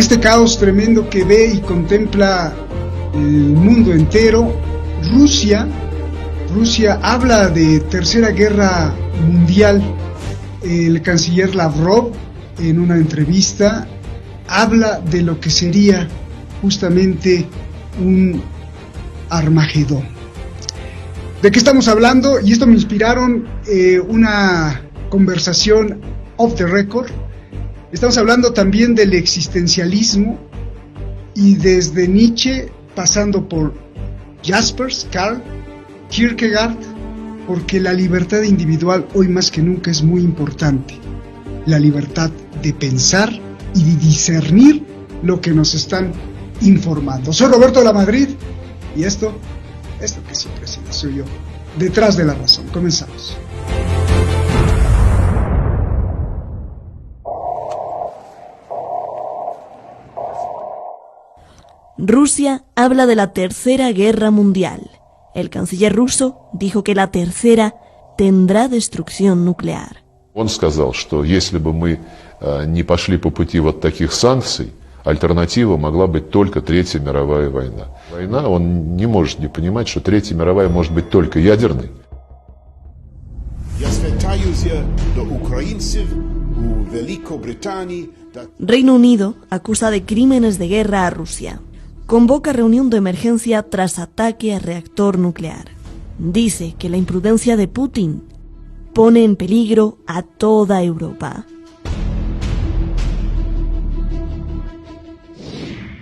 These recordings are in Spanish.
este caos tremendo que ve y contempla el mundo entero, Rusia habla de tercera guerra mundial. El canciller Lavrov, en una entrevista, habla de lo que sería justamente un Armagedón. ¿De qué estamos hablando? Y esto me inspiraron una conversación off the record. Estamos hablando también del existencialismo, y desde Nietzsche, pasando por Jaspers, Karl, Kierkegaard, porque la libertad individual hoy más que nunca es muy importante. La libertad de pensar y de discernir lo que nos están informando. Soy Roberto de la Madrid, y esto que siempre soy yo, Detrás de la Razón. Comenzamos. Rusia habla de la Tercera Guerra Mundial. El canciller ruso dijo que la tercera tendrá destrucción nuclear. Он сказал, что если бы мы не пошли по пути вот таких санкций, альтернатива могла быть только Третья мировая война. Война, он не может не понимать, что Третья мировая может быть только ядерной. Reino Unido acusa de crímenes de guerra a Rusia. Convoca reunión de emergencia tras ataque a reactor nuclear. Dice que la imprudencia de Putin pone en peligro a toda Europa.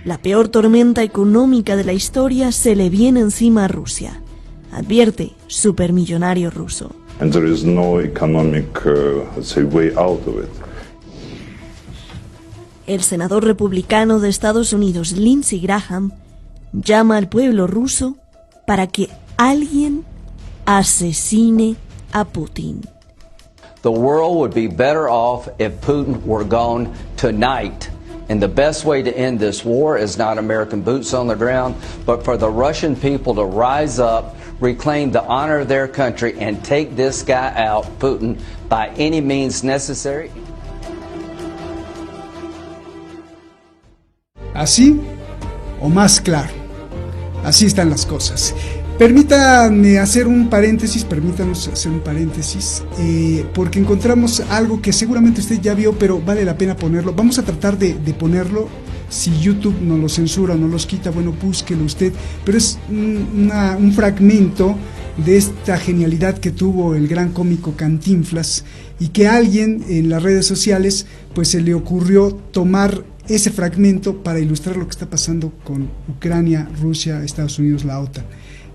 La peor tormenta económica de la historia se le viene encima a Rusia, advierte supermillonario ruso. And there is no economic, way out of it. El senador republicano de Estados Unidos, Lindsey Graham, llama al pueblo ruso para que alguien asesine a Putin. The world would be better off if Putin were gone tonight. And the best way to end this war is not American boots on the ground, but for the Russian people to rise up, reclaim the honor of their country, and take this guy out, Putin, by any means necessary. Así o más claro, así están las cosas. Permítanos hacer un paréntesis, porque encontramos algo que seguramente usted ya vio, pero vale la pena ponerlo. Vamos a tratar de ponerlo. Si YouTube no lo censura, no los quita, bueno, búsquelo usted. Pero es un fragmento de esta genialidad que tuvo el gran cómico Cantinflas, y que a alguien en las redes sociales pues se le ocurrió tomar ese fragmento para ilustrar lo que está pasando con Ucrania, Rusia, Estados Unidos, la OTAN.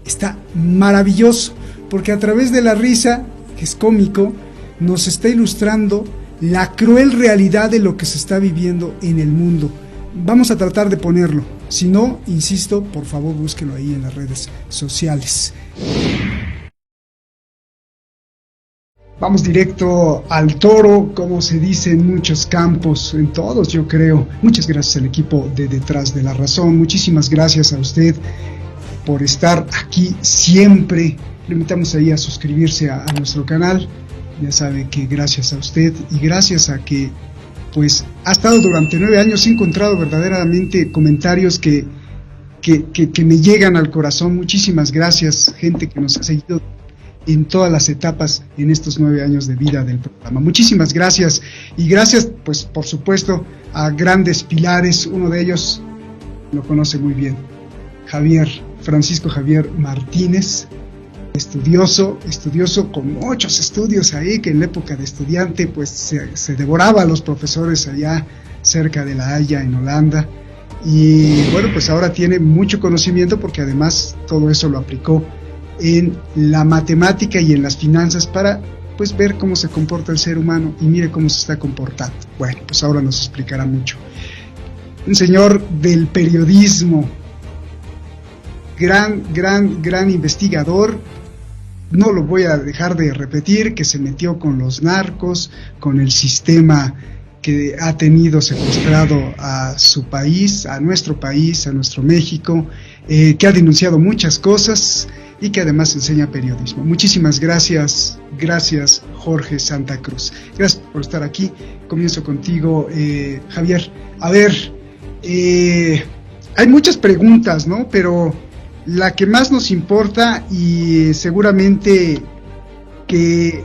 Está maravilloso, porque a través de la risa, que es cómico, nos está ilustrando la cruel realidad de lo que se está viviendo en el mundo. Vamos a tratar de ponerlo. Si no, insisto, por favor búsquelo ahí en las redes sociales. Vamos directo al toro, como se dice en muchos campos, en todos yo creo. Muchas gracias al equipo de Detrás de la Razón, muchísimas gracias a usted por estar aquí siempre. Le invitamos ahí a suscribirse a nuestro canal. Ya sabe que gracias a usted y gracias a que pues ha estado durante 9 años, he encontrado verdaderamente comentarios que me llegan al corazón. Muchísimas gracias, gente que nos ha seguido en todas las etapas en estos 9 años de vida del programa. Muchísimas gracias, y gracias pues por supuesto a grandes pilares. Uno de ellos lo conoce muy bien, Francisco Javier Martínez, estudioso con muchos estudios ahí, que en la época de estudiante pues se devoraba a los profesores allá cerca de La Haya en Holanda, y bueno, pues ahora tiene mucho conocimiento, porque además todo eso lo aplicó en la matemática y en las finanzas para pues ver cómo se comporta el ser humano, y mire cómo se está comportando. Bueno, pues ahora nos explicará mucho. Un señor del periodismo, gran investigador. No lo voy a dejar de repetir, que se metió con los narcos, con el sistema que ha tenido secuestrado a su país, a nuestro México, que ha denunciado muchas cosas y que además enseña periodismo. Muchísimas gracias Jorge Santa Cruz. Gracias por estar aquí. Comienzo contigo, Javier. A ver, Hay muchas preguntas, ¿no? Pero la que más nos importa y seguramente que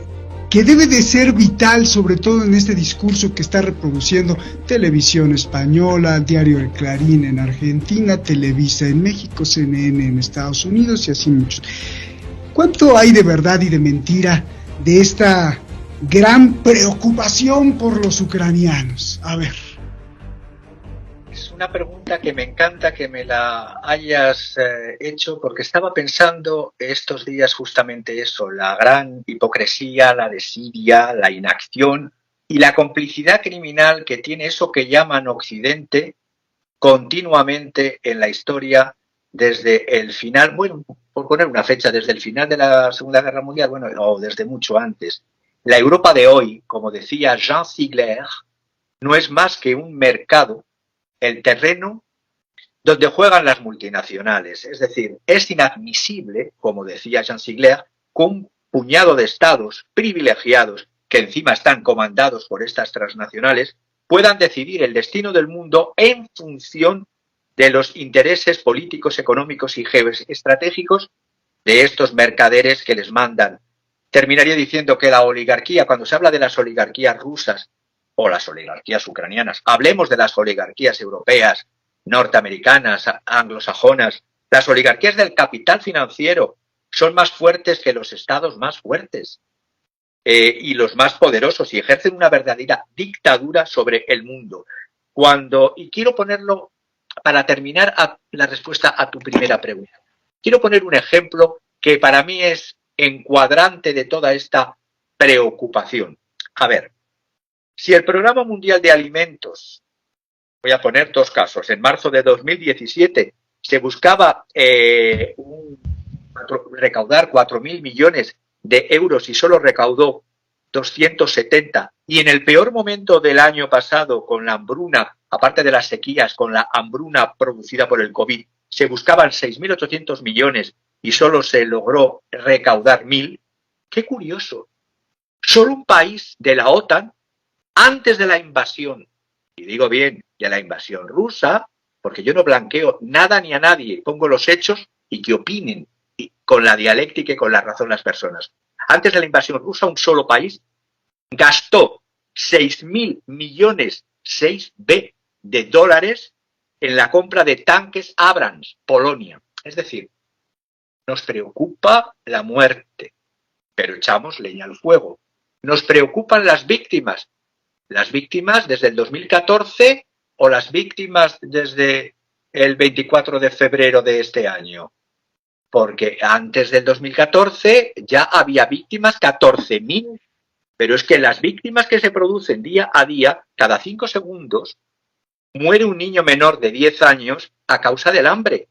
debe de ser vital, sobre todo en este discurso que está reproduciendo Televisión Española, Diario El Clarín en Argentina, Televisa en México, CNN en Estados Unidos y así muchos. ¿Cuánto hay de verdad y de mentira de esta gran preocupación por los ucranianos? A ver. Es una pregunta que me encanta que me la hayas hecho, porque estaba pensando estos días justamente eso, la gran hipocresía, la desidia, la inacción y la complicidad criminal que tiene eso que llaman Occidente continuamente en la historia desde el final, bueno, por poner una fecha, desde el final de la Segunda Guerra Mundial, bueno, o desde mucho antes. La Europa de hoy, como decía Jean Ziegler, no es más que un mercado, el terreno donde juegan las multinacionales. Es decir, es inadmisible, como decía Jean Ziegler, que un puñado de estados privilegiados, que encima están comandados por estas transnacionales, puedan decidir el destino del mundo en función de los intereses políticos, económicos y geoestratégicos de estos mercaderes que les mandan. Terminaría diciendo que la oligarquía, cuando se habla de las oligarquías rusas o las oligarquías ucranianas, hablemos de las oligarquías europeas, norteamericanas, anglosajonas, las oligarquías del capital financiero son más fuertes que los estados más fuertes y los más poderosos, y ejercen una verdadera dictadura sobre el mundo. Y quiero ponerlo, para terminar la respuesta a tu primera pregunta, quiero poner un ejemplo que para mí es encuadrante de toda esta preocupación. A ver, si el Programa Mundial de Alimentos, voy a poner dos casos, en marzo de 2017 se buscaba recaudar 4.000 millones de euros y solo recaudó 270, y en el peor momento del año pasado, con la hambruna, aparte de las sequías, con la hambruna producida por el COVID, se buscaban 6.800 millones y solo se logró recaudar 1.000. ¡Qué curioso! Solo un país de la OTAN, antes de la invasión, y digo bien, de la invasión rusa, porque yo no blanqueo nada ni a nadie, pongo los hechos y que opinen con la dialéctica y con la razón las personas. Antes de la invasión rusa, un solo país gastó 6.000 millones, 6B, de dólares en la compra de tanques Abrams, Polonia. Es decir, nos preocupa la muerte, pero echamos leña al fuego. Nos preocupan las víctimas desde el 2014 o las víctimas desde el 24 de febrero de este año. Porque antes del 2014 ya había víctimas, 14.000, pero es que las víctimas que se producen día a día, cada 5 segundos, muere un niño menor de 10 años a causa del hambre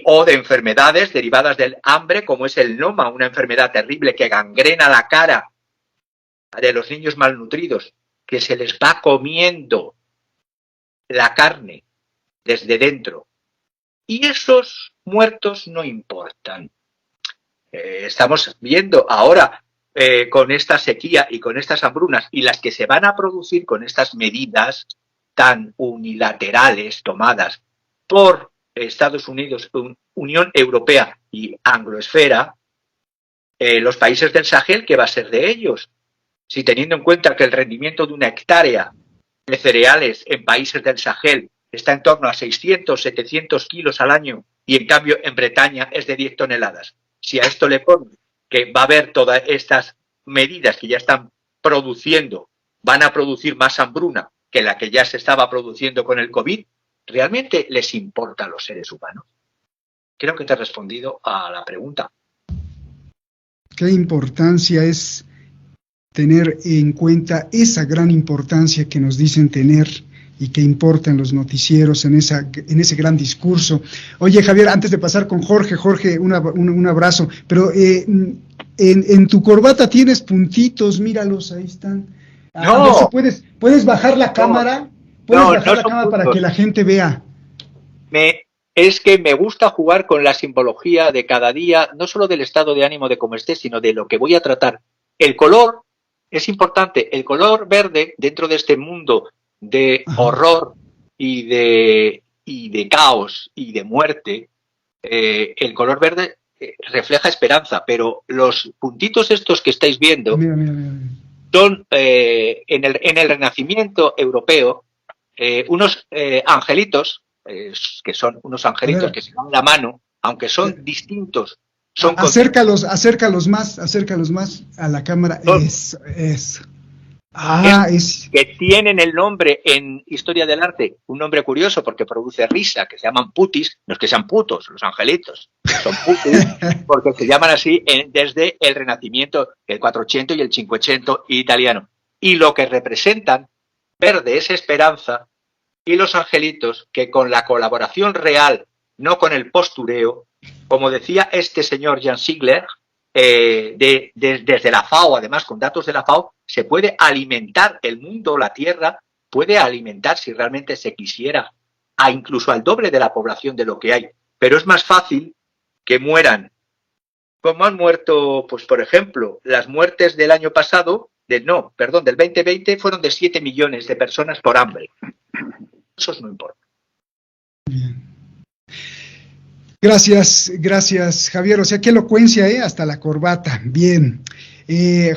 o de enfermedades derivadas del hambre, como es el NOMA, una enfermedad terrible que gangrena la cara de los niños malnutridos, que se les va comiendo la carne desde dentro. Y esos muertos no importan. Estamos viendo ahora con esta sequía y con estas hambrunas y las que se van a producir con estas medidas tan unilaterales tomadas por Estados Unidos, Unión Europea y Angloesfera, los países del Sahel, ¿qué va a ser de ellos? Si teniendo en cuenta que el rendimiento de una hectárea de cereales en países del Sahel está en torno a 600, 700 kilos al año y en cambio en Bretaña es de 10 toneladas. Si a esto le ponen que va a haber todas estas medidas que ya están produciendo, van a producir más hambruna que la que ya se estaba produciendo con el COVID, ¿realmente les importa a los seres humanos? Creo que te he respondido a la pregunta. ¿Qué importancia es tener en cuenta esa gran importancia que nos dicen tener y que importa en los noticieros, en ese gran discurso? Oye, Javier, antes de pasar con Jorge, un abrazo, pero en tu corbata tienes puntitos, míralos, ahí están. A ver si puedes bajar la cámara, para que la gente vea. Es que me gusta jugar con la simbología de cada día, no solo del estado de ánimo de cómo esté, sino de lo que voy a tratar. El color es importante. El color verde, dentro de este mundo de horror y de caos y de muerte, el color verde refleja esperanza, pero los puntitos estos que estáis viendo Mira. son en el Renacimiento europeo unos angelitos, que son unos angelitos que se dan la mano, aunque son distintos. Son acércalos más a la cámara. Eso. Que tienen el nombre en historia del arte, un nombre curioso porque produce risa, que se llaman putis, no es que sean putos, los angelitos, son putis porque se llaman así desde el Renacimiento, el 400 y el 500 italiano. Y lo que representan, verde es esperanza, y los angelitos, que con la colaboración real, no con el postureo, como decía este señor Jan Ziegler, desde la FAO, además con datos de la FAO, se puede alimentar el mundo, la Tierra, puede alimentar si realmente se quisiera, incluso al doble de la población de lo que hay. Pero es más fácil que mueran, como han muerto, pues por ejemplo, las muertes del año pasado, del 2020, fueron de 7 millones de personas por hambre. Eso no importa. Bien. Gracias, Javier. O sea, qué elocuencia, hasta la corbata. Bien.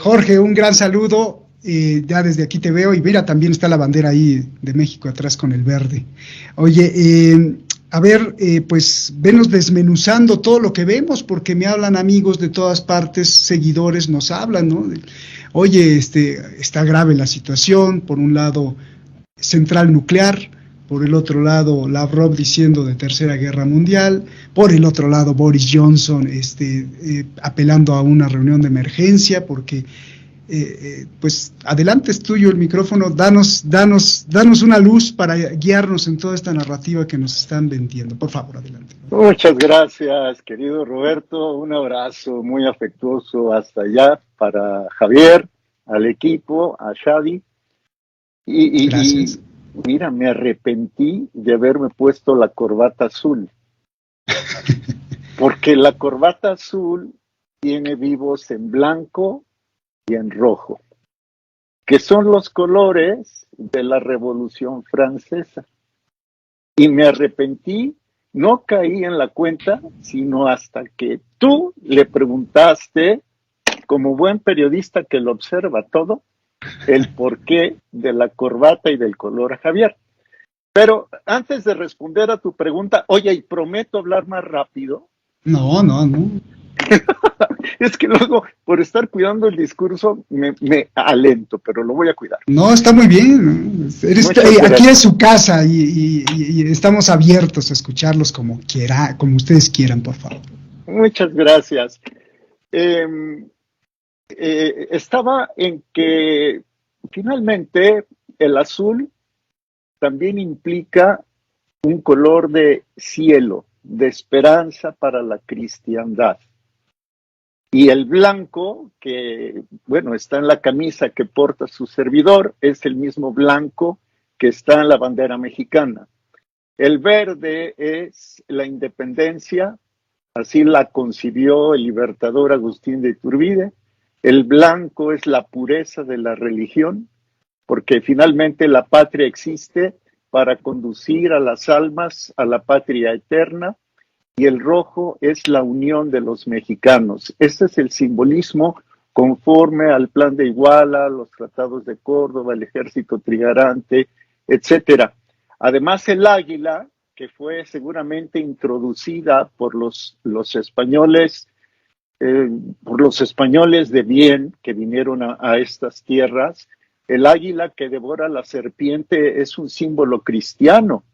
Jorge, un gran saludo. Ya desde aquí te veo. Y mira, también está la bandera ahí de México atrás con el verde. Oye, a ver, pues venos desmenuzando todo lo que vemos, porque me hablan amigos de todas partes, seguidores nos hablan, ¿no? Oye, está grave la situación. Por un lado, central nuclear. Por el otro lado, Lavrov diciendo de Tercera Guerra Mundial. Por el otro lado, Boris Johnson apelando a una reunión de emergencia, porque, pues, adelante es tuyo el micrófono, danos una luz para guiarnos en toda esta narrativa que nos están vendiendo. Por favor, adelante. Muchas gracias, querido Roberto. Un abrazo muy afectuoso hasta allá para Javier, al equipo, a Shadi. Gracias. Mira, me arrepentí de haberme puesto la corbata azul, porque la corbata azul tiene vivos en blanco y en rojo, que son los colores de la Revolución Francesa. Y me arrepentí, no caí en la cuenta, sino hasta que tú le preguntaste, como buen periodista que lo observa todo, el porqué de la corbata y del color a Javier. Pero antes de responder a tu pregunta, oye, y prometo hablar más rápido. No. Es que luego, por estar cuidando el discurso, me alento, pero lo voy a cuidar. No, está muy bien. Aquí es su casa y estamos abiertos a escucharlos como ustedes quieran, por favor. Muchas gracias. Estaba en que finalmente el azul también implica un color de cielo, de esperanza para la cristiandad. Y el blanco, que bueno, está en la camisa que porta su servidor, es el mismo blanco que está en la bandera mexicana. El verde es la independencia, así la concibió el libertador Agustín de Iturbide. El blanco es la pureza de la religión, porque finalmente la patria existe para conducir a las almas a la patria eterna, y el rojo es la unión de los mexicanos. Este es el simbolismo conforme al Plan de Iguala, los tratados de Córdoba, el ejército trigarante, etcétera. Además, el águila, que fue seguramente introducida por los españoles, por los españoles de bien que vinieron a estas tierras. El águila que devora la serpiente es un símbolo cristiano.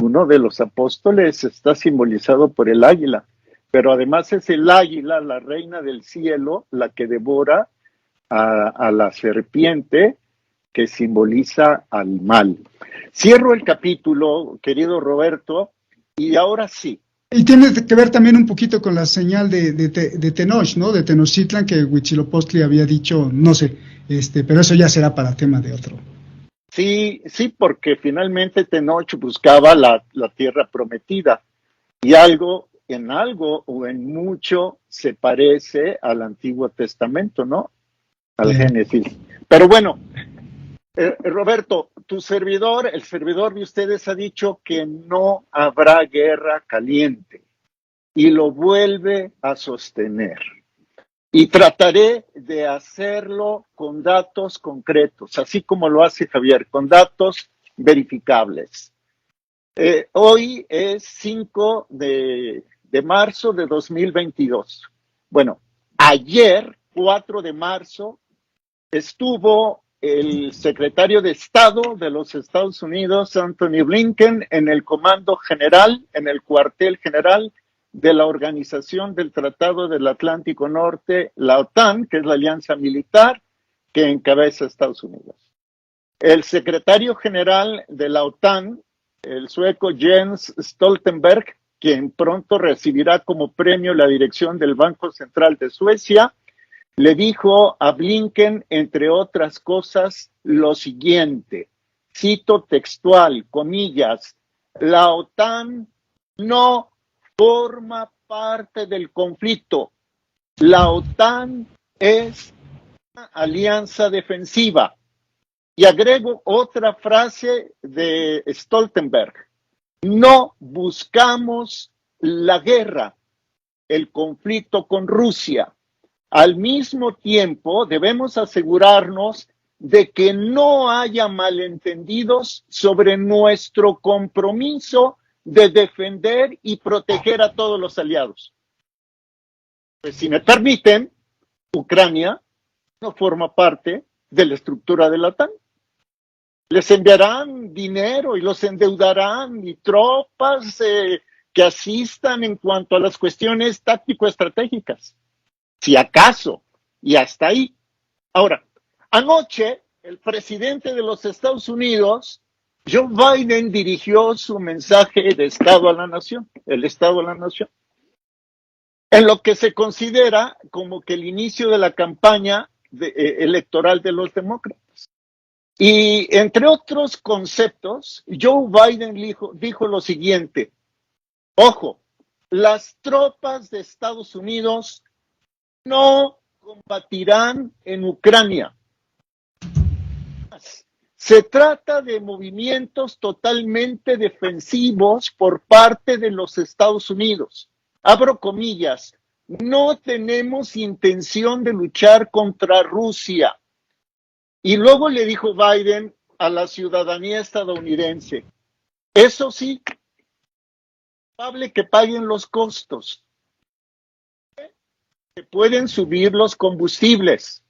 Uno de los apóstoles está simbolizado por el águila, pero además es el águila, la reina del cielo, la que devora a la serpiente, que simboliza al mal. Cierro el capítulo, querido Roberto, y ahora sí. Y tiene que ver también un poquito con la señal de Tenoch, ¿no? De Tenochtitlan, que Huitzilopochtli había dicho, no sé, pero eso ya será para tema de otro. Sí, porque finalmente Tenoch buscaba la tierra prometida, y en algo o en mucho se parece al Antiguo Testamento, ¿no? Al Génesis. Pero bueno, Roberto, tu servidor, el servidor de ustedes ha dicho que no habrá guerra caliente y lo vuelve a sostener. Y trataré de hacerlo con datos concretos, así como lo hace Javier, con datos verificables. Hoy es 5 de marzo de 2022. Bueno, ayer, 4 de marzo, estuvo el secretario de Estado de los Estados Unidos, Anthony Blinken, en el Comando General, en el cuartel general de la Organización del Tratado del Atlántico Norte, la OTAN, que es la alianza militar que encabeza Estados Unidos. El secretario general de la OTAN, el sueco Jens Stoltenberg, quien pronto recibirá como premio la dirección del Banco Central de Suecia, le dijo a Blinken, entre otras cosas, lo siguiente, cito textual, comillas, la OTAN no forma parte del conflicto. La OTAN es una alianza defensiva. Y agrego otra frase de Stoltenberg. No buscamos la guerra, el conflicto con Rusia. Al mismo tiempo, debemos asegurarnos de que no haya malentendidos sobre nuestro compromiso de defender y proteger a todos los aliados. Pues si me permiten, Ucrania no forma parte de la estructura de la OTAN. Les enviarán dinero y los endeudarán y tropas que asistan en cuanto a las cuestiones táctico-estratégicas. Si acaso, y hasta ahí. Ahora, anoche el presidente de los Estados Unidos, Joe Biden, dirigió su mensaje de Estado a la Nación, el Estado a la Nación, en lo que se considera como que el inicio de la campaña electoral de los demócratas. Y entre otros conceptos, Joe Biden dijo lo siguiente, ojo, las tropas de Estados Unidos no combatirán en Ucrania. Se trata de movimientos totalmente defensivos por parte de los Estados Unidos. Abro comillas, no tenemos intención de luchar contra Rusia. Y luego le dijo Biden a la ciudadanía estadounidense, eso sí, es probable que paguen los costos. Se pueden subir los combustibles.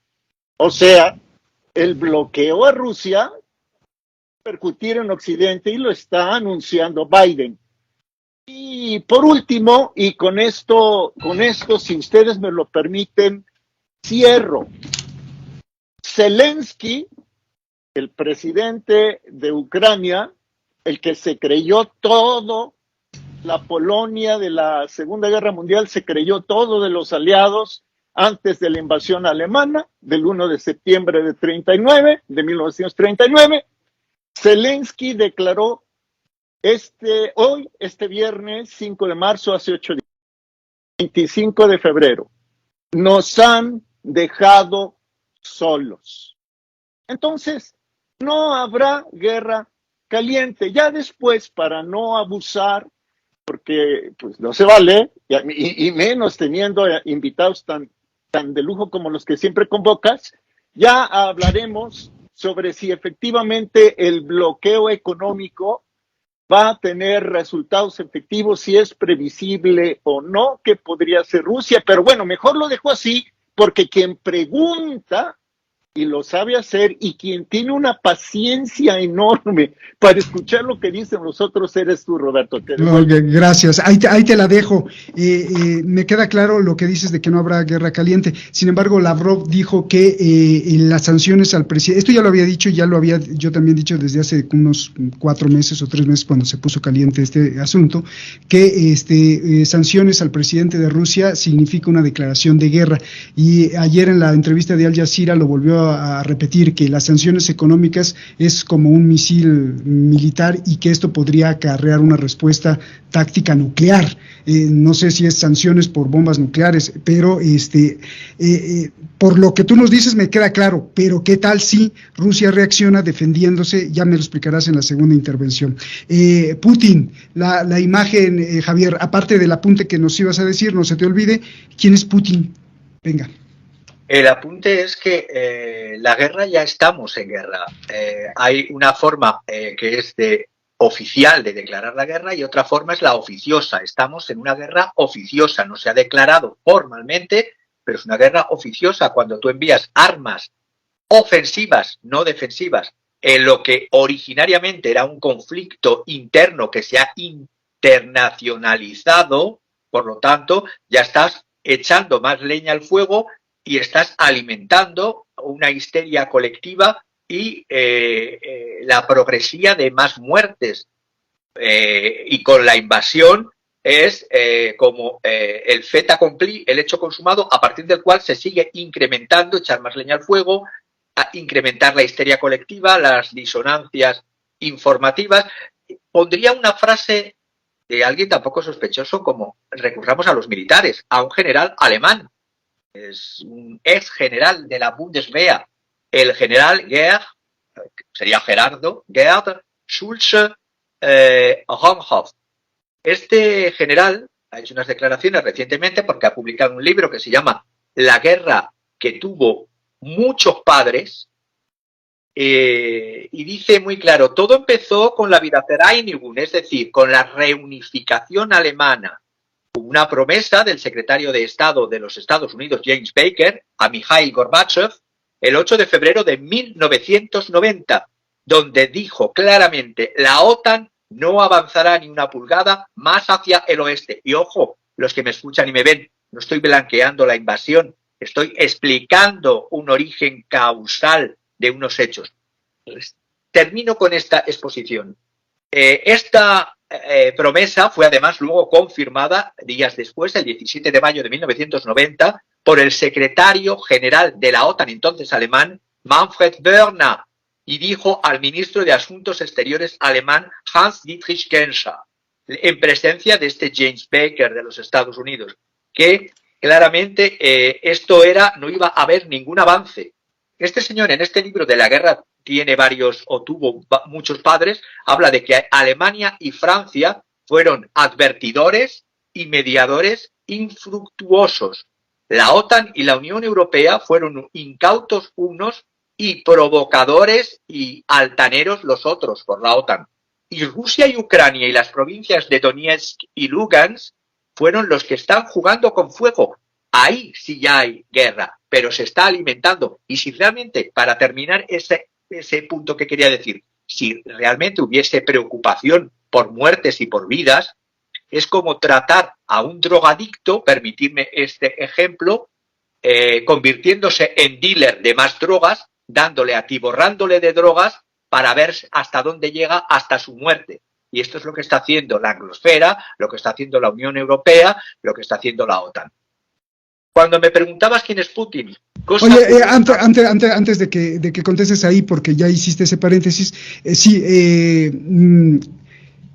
O sea, el bloqueo a Rusia repercutir en Occidente y lo está anunciando Biden. Y por último, y con esto, si ustedes me lo permiten, cierro. Zelensky, el presidente de Ucrania, el que se creyó todo, la Polonia de la Segunda Guerra Mundial se creyó todo de los aliados antes de la invasión alemana, del 1 de septiembre de 1939, Zelensky declaró este viernes 5 de marzo, hace 8 días, 25 de febrero, nos han dejado solos. Entonces, no habrá guerra caliente. Ya después, para no abusar, porque pues no se vale, y menos teniendo invitados tan de lujo como los que siempre convocas, ya hablaremos sobre si efectivamente el bloqueo económico va a tener resultados efectivos, si es previsible o no, que podría ser Rusia. Pero bueno, mejor lo dejo así, porque quien pregunta y lo sabe hacer, y quien tiene una paciencia enorme para escuchar lo que dicen los otros, eres tú, Roberto. Gracias, ahí te la dejo. Me queda claro lo que dices de que no habrá guerra caliente. Sin embargo, Lavrov dijo que las sanciones al presidente, esto ya lo había dicho, yo también dicho desde hace unos 4 meses o 3 meses cuando se puso caliente este asunto, que sanciones al presidente de Rusia significa una declaración de guerra. Y ayer en la entrevista de Al Jazeera lo volvió a repetir que las sanciones económicas es como un misil militar y que esto podría acarrear una respuesta táctica nuclear. No sé si es sanciones por bombas nucleares, pero por lo que tú nos dices me queda claro, pero ¿qué tal si Rusia reacciona defendiéndose? Ya me lo explicarás en la segunda intervención. Putin, la imagen, Javier, aparte del apunte que nos ibas a decir, no se te olvide, ¿quién es Putin? Venga. El apunte es que la guerra, ya estamos en guerra. Hay una forma que es oficial de declarar la guerra y otra forma es la oficiosa. Estamos en una guerra oficiosa, no se ha declarado formalmente, pero es una guerra oficiosa cuando tú envías armas ofensivas, no defensivas, en lo que originariamente era un conflicto interno que se ha internacionalizado. Por lo tanto, ya estás echando más leña al fuego y estás alimentando una histeria colectiva y la progresía de más muertes. Y con la invasión es como el fait accompli, el hecho consumado, a partir del cual se sigue incrementando, echar más leña al fuego, a incrementar la histeria colectiva, las disonancias informativas. Pondría una frase de alguien tampoco sospechoso como: recurramos a los militares, a un general alemán, es un ex general de la Bundeswehr, el general Gerd, sería Gerardo, Gerd Schulze Romhoff. Este general ha hecho unas declaraciones recientemente porque ha publicado un libro que se llama La guerra que tuvo muchos padres, y dice muy claro: todo empezó con la Wiedervereinigung, es decir, con la reunificación alemana. Una promesa del secretario de Estado de los Estados Unidos, James Baker, a Mikhail Gorbachev, el 8 de febrero de 1990, donde dijo claramente: la OTAN no avanzará ni una pulgada más hacia el oeste. Y ojo, los que me escuchan y me ven, no estoy blanqueando la invasión, estoy explicando un origen causal de unos hechos. Termino con esta exposición. Esta promesa fue además luego confirmada días después, el 17 de mayo de 1990, por el secretario general de la OTAN, entonces alemán, Manfred Wörner, y dijo al ministro de Asuntos Exteriores alemán, Hans-Dietrich Genscher, en presencia de este James Baker de los Estados Unidos, que claramente no iba a haber ningún avance. Este señor, en este libro de la guerra tiene varios, o tuvo muchos padres, habla de que Alemania y Francia fueron advertidores y mediadores infructuosos. La OTAN y la Unión Europea fueron incautos unos y provocadores y altaneros los otros por la OTAN. Y Rusia y Ucrania y las provincias de Donetsk y Lugansk fueron los que están jugando con fuego. Ahí sí ya hay guerra, pero se está alimentando. Y si realmente, para terminar ese punto que quería decir, si realmente hubiese preocupación por muertes y por vidas, es como tratar a un drogadicto, permitirme este ejemplo, convirtiéndose en dealer de más drogas, dándole, atiborrándole de drogas para ver hasta dónde llega hasta su muerte. Y esto es lo que está haciendo la anglosfera, lo que está haciendo la Unión Europea, lo que está haciendo la OTAN. Cuando me preguntabas quién es Putin... Oye, antes de que contestes ahí, porque ya hiciste ese paréntesis,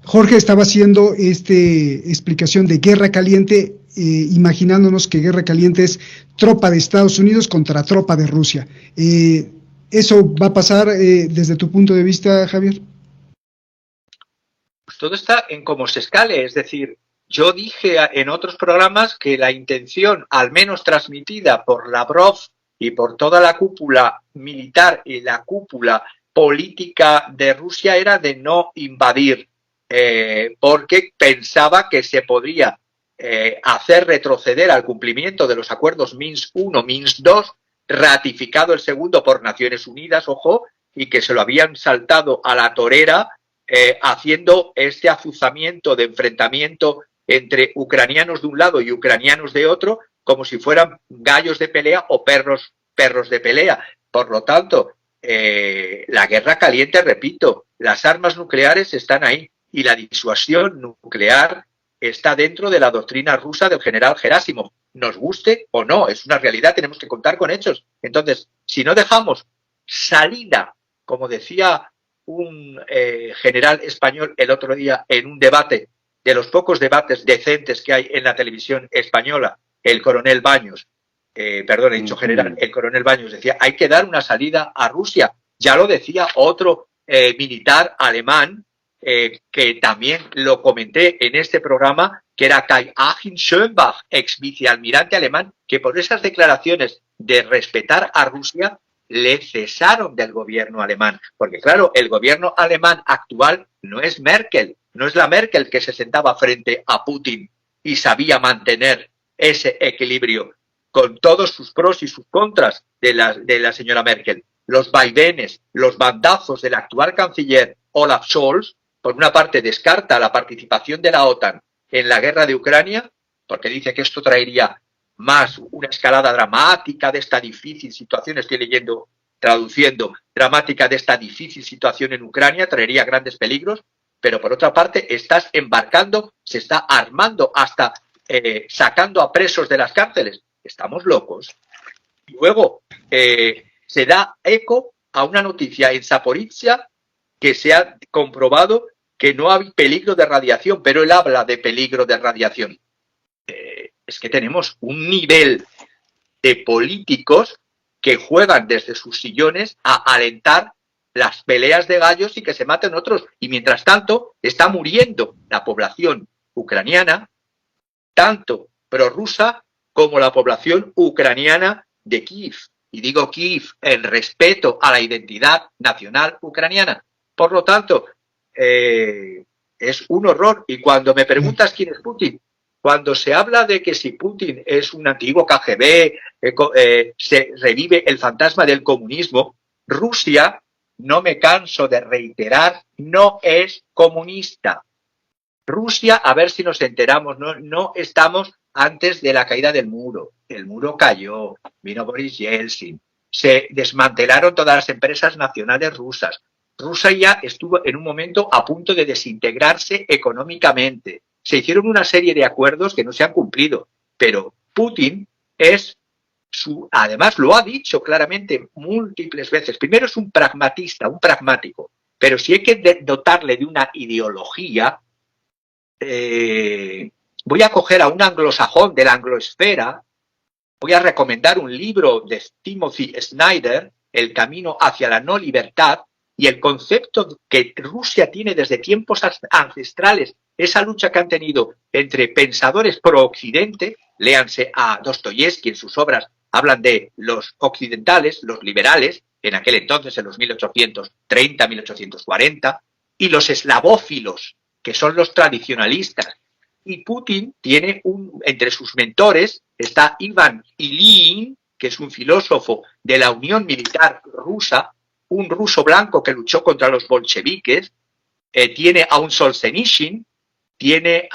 Jorge estaba haciendo explicación de guerra caliente, imaginándonos que guerra caliente es tropa de Estados Unidos contra tropa de Rusia. ¿Eso va a pasar desde tu punto de vista, Javier? Pues todo está en cómo se escale, es decir, yo dije en otros programas que la intención, al menos transmitida por Lavrov y por toda la cúpula militar y la cúpula política de Rusia, era de no invadir, porque pensaba que se podría hacer retroceder al cumplimiento de los acuerdos Minsk I, Minsk II, ratificado el segundo por Naciones Unidas, ojo, y que se lo habían saltado a la torera, haciendo este azuzamiento de enfrentamiento entre ucranianos de un lado y ucranianos de otro, como si fueran gallos de pelea o perros de pelea. Por lo tanto, la guerra caliente, repito, las armas nucleares están ahí y la disuasión nuclear está dentro de la doctrina rusa del general Gerásimov. nos guste o no, es una realidad, tenemos que contar con hechos. Entonces, si no dejamos salida, como decía un general español el otro día en un debate, de los pocos debates decentes que hay en la televisión española, el coronel Baños, perdón, he dicho general, el coronel Baños decía, hay que dar una salida a Rusia. Ya lo decía otro militar alemán, que también lo comenté en este programa, que era Kai-Achim Schönbach, ex vicealmirante alemán, que por esas declaraciones de respetar a Rusia le cesaron del gobierno alemán. Porque claro, el gobierno alemán actual no es Merkel, no es la Merkel que se sentaba frente a Putin y sabía mantener ese equilibrio con todos sus pros y sus contras de la señora Merkel. Los vaivenes, los bandazos del actual canciller Olaf Scholz, por una parte descarta la participación de la OTAN en la guerra de Ucrania, porque dice que esto traería más una escalada dramática de esta difícil situación, estoy leyendo, traduciendo, dramática de esta difícil situación en Ucrania, traería grandes peligros, pero por otra parte estás embarcando, se está armando hasta sacando a presos de las cárceles. Estamos locos. Y luego se da eco a una noticia en Zaporizhia que se ha comprobado que no hay peligro de radiación, pero él habla de peligro de radiación. Es que tenemos un nivel de políticos que juegan desde sus sillones a alentar las peleas de gallos y que se maten otros. Y mientras tanto está muriendo la población ucraniana, tanto prorrusa como la población ucraniana de Kiev. Y digo Kiev en respeto a la identidad nacional ucraniana. Por lo tanto, es un horror. Y cuando me preguntas quién es Putin, cuando se habla de que si Putin es un antiguo KGB, se revive el fantasma del comunismo, Rusia, no me canso de reiterar, no es comunista. Rusia, a ver si nos enteramos, no estamos antes de la caída del muro. El muro cayó, vino Boris Yeltsin, se desmantelaron todas las empresas nacionales rusas. Rusia ya estuvo en un momento a punto de desintegrarse económicamente. Se hicieron una serie de acuerdos que no se han cumplido, pero Putin además lo ha dicho claramente múltiples veces. Primero es un pragmatista, un pragmático, pero si hay que dotarle de una ideología, voy a coger a un anglosajón de la angloesfera, voy a recomendar un libro de Timothy Snyder, El camino hacia la no libertad, y el concepto que Rusia tiene desde tiempos ancestrales, esa lucha que han tenido entre pensadores pro-occidente, léanse a Dostoyevsky, en sus obras hablan de los occidentales, los liberales, en aquel entonces, en los 1830, 1840, y los eslavófilos, que son los tradicionalistas. Y Putin tiene entre sus mentores, está Ivan Ilyin, que es un filósofo de la Unión Militar Rusa, un ruso blanco que luchó contra los bolcheviques, tiene a un Solzhenitsyn, tiene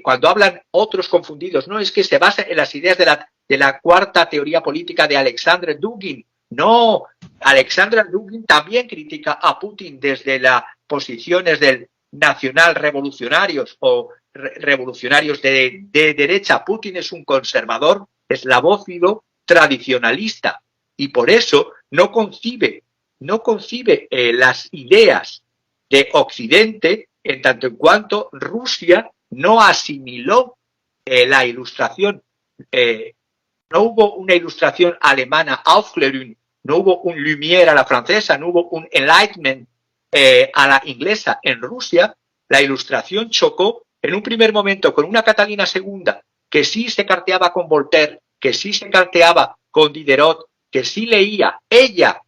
cuando hablan otros confundidos, no es que se basa en las ideas de la cuarta teoría política de Alexander Dugin. No, Alexander Dugin también critica a Putin desde las posiciones del nacional revolucionarios o revolucionarios de derecha. Putin es un conservador eslavófilo tradicionalista y por eso no concibe las ideas de Occidente en tanto en cuanto Rusia no asimiló la ilustración. No hubo una ilustración alemana, Aufklärung, no hubo un Lumière a la francesa, no hubo un Enlightenment a la inglesa. En Rusia, la ilustración chocó en un primer momento con una Catalina II que sí se carteaba con Voltaire, que sí se carteaba con Diderot, que sí leía ella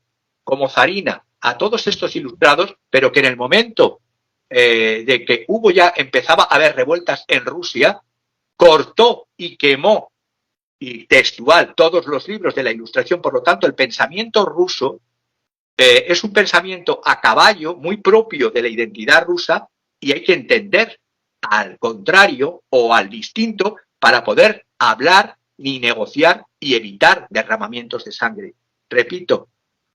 como zarina a todos estos ilustrados, pero que en el momento de que empezaba a haber revueltas en Rusia, cortó y quemó, y textual, todos los libros de la Ilustración. Por lo tanto, el pensamiento ruso es un pensamiento a caballo, muy propio de la identidad rusa, y hay que entender al contrario o al distinto para poder hablar ni negociar y evitar derramamientos de sangre. Repito,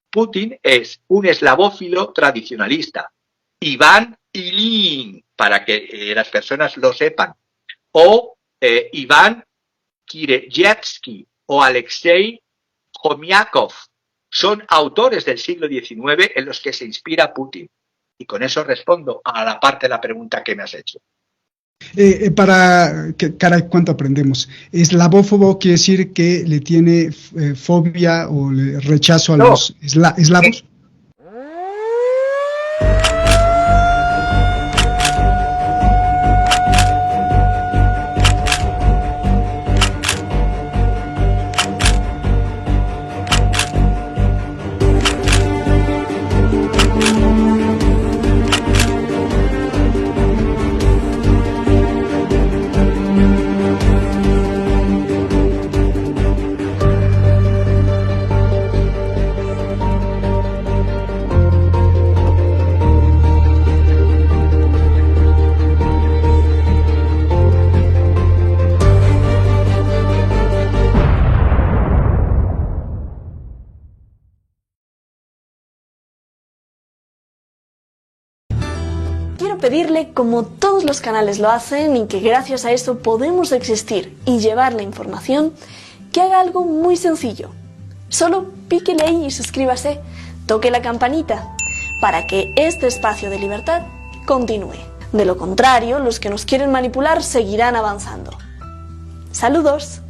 Putin es un eslavófilo tradicionalista. Ivan Ilyin, para que las personas lo sepan, o Iván Kireyevsky o Alexei Khomiakov son autores del siglo XIX en los que se inspira Putin. Y con eso respondo a la parte de la pregunta que me has hecho. Caray, ¿cuánto aprendemos? Eslavófobo quiere decir que le tiene fobia o rechazo a los eslavos. Pedirle, como todos los canales lo hacen y que gracias a eso podemos existir y llevar la información, que haga algo muy sencillo. Solo píquele ahí y suscríbase, toque la campanita, para que este espacio de libertad continúe. De lo contrario, los que nos quieren manipular seguirán avanzando. ¡Saludos!